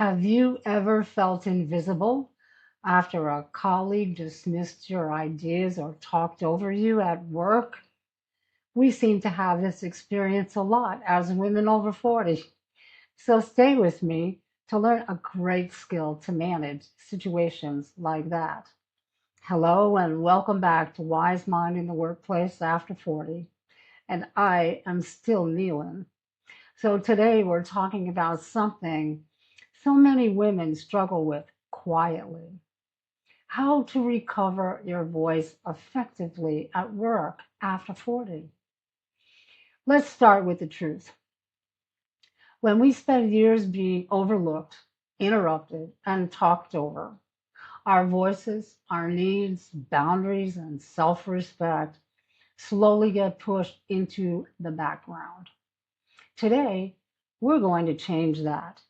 Have you ever felt invisible after a colleague dismissed your ideas or talked over you at work? We seem to have this experience a lot as women over 40. So stay with me to learn a great skill to manage situations like that. Hello and welcome back to Wise Mind in the Workplace After 40. And I am still kneeling. So today we're talking about something so many women struggle with quietly: how to recover your voice effectively at work after 40. Let's start with the truth. When we spend years being overlooked, interrupted, and talked over, our voices, our needs, boundaries, and self respect slowly get pushed into the background. Today, we're going to change that.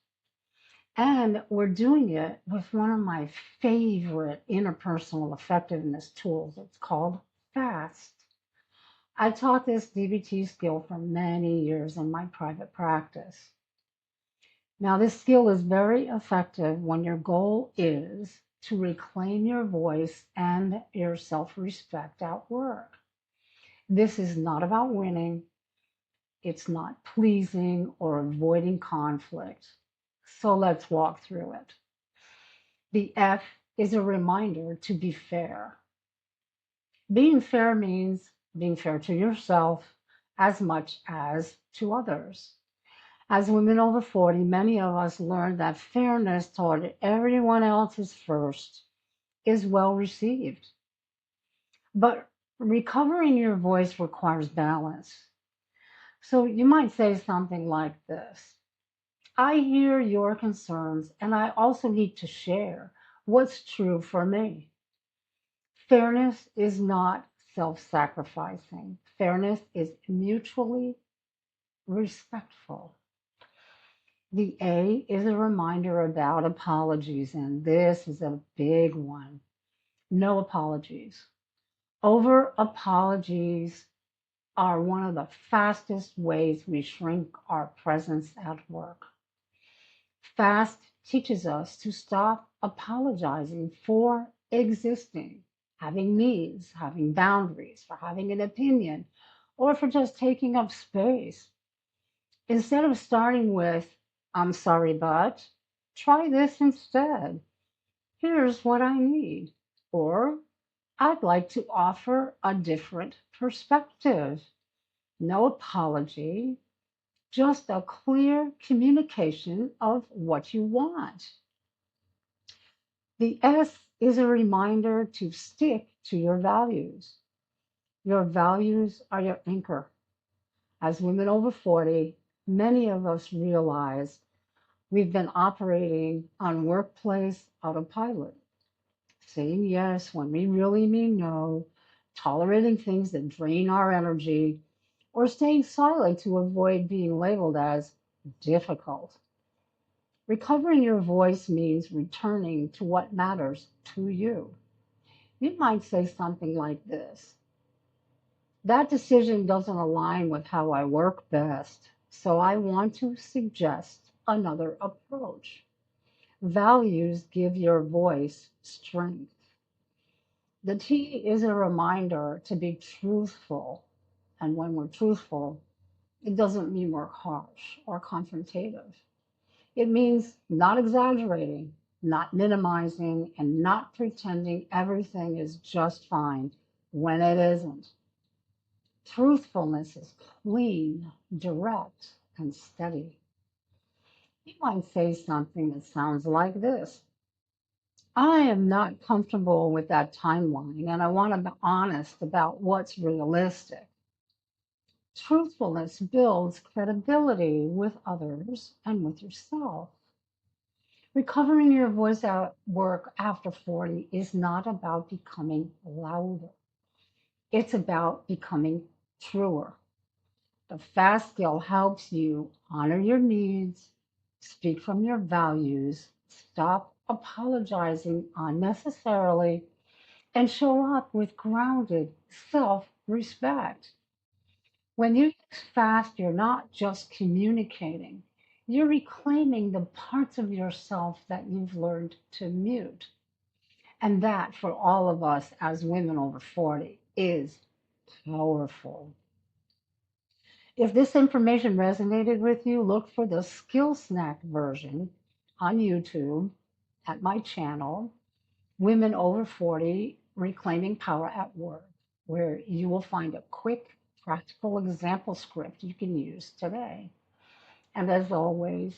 And we're doing it with one of my favorite interpersonal effectiveness tools. It's called FAST. I taught this DBT skill for many years in my private practice. Now, this skill is very effective when your goal is to reclaim your voice and your self respect at work. This is not about winning, it's not pleasing or avoiding conflict. So let's walk through it. The F is a reminder to be fair. Being fair means being fair to yourself as much as to others. As women over 40, many of us learned that fairness toward everyone else's first is well received. But recovering your voice requires balance. So you might say something like this: I hear your concerns, and I also need to share what's true for me. Fairness is not self sacrificing, fairness is mutually respectful. The A is a reminder about apologies, and this is a big one. No apologies. Over apologies are one of the fastest ways we shrink our presence at work. Fast teaches us to stop apologizing for existing, having needs, having boundaries, for having an opinion, or for just taking up space. Instead of starting with, I'm sorry, but, try this instead. Here's what I need. Or, I'd like to offer a different perspective. No apology, just a clear communication of what you want. The S is a reminder to stick to your values. Your values are your anchor. As women over 40, many of us realize we've been operating on workplace autopilot, saying yes when we really mean no, tolerating things that drain our energy, or staying silent to avoid being labeled as difficult. Recovering your voice means returning to what matters to you. You might say something like this: that decision doesn't align with how I work best, so I want to suggest another approach. Values give your voice strength. The T is a reminder to be truthful. And when we're truthful, it doesn't mean we're harsh or confrontative. It means not exaggerating, not minimizing, and not pretending everything is just fine when it isn't. Truthfulness is clean, direct, and steady. You might say something that sounds like this: I am not comfortable with that timeline, and I want to be honest about what's realistic. Truthfulness builds credibility with others and with yourself. Recovering your voice at work after 40 is not about becoming louder. It's about becoming truer. The fast skill helps you honor your needs, speak from your values, stop apologizing unnecessarily, and show up with grounded self respect. When you use fast, you're not just communicating, You're reclaiming the parts of yourself that you've learned to mute. And that, for all of us as women over 40, is powerful. If this information resonated with you, look for the Skill Snack version on YouTube at my channel, Women Over 40 Reclaiming Power at Work, where you will find a quick, practical example script you can use today. And as always,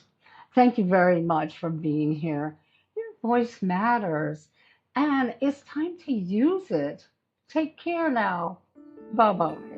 thank you very much for being here. Your voice matters, and it's time to use it. Take care now. Bye bye.